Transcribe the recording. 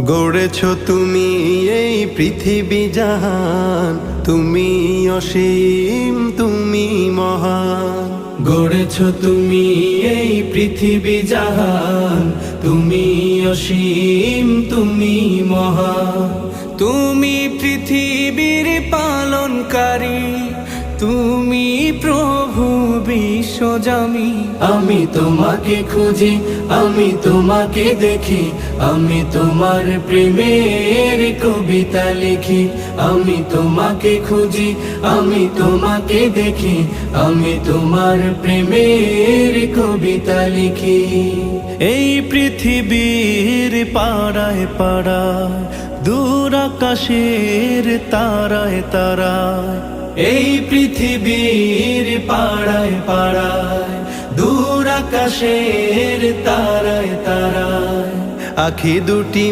গড়েছ তুমি এই পৃথিবী জাহান, তুমি অসীম তুমি মহান। গড়েছ তুমি এই পৃথিবী জাহান, তুমি অসীম তুমি মহান। তুমি পৃথিবীর পালনকারী, তুমি প্রভু বিশ্বজামি। আমি তোমাকে খুঁজি, আমি তোমাকে দেখি, আমি তোমার প্রেমের কবিতা লিখি। আমি তোমাকে খুঁজি, আমি তোমাকে দেখি, আমি তোমার প্রেমের কবিতা লিখি। এই পৃথিবীর পাড়ায় পাড়ায়, দূর আকাশের তারায় তারায়, এই পৃথিবীর পাড়ায় পাড়ায়, দূর আকাশের তারায় তারায়, আখি দুটি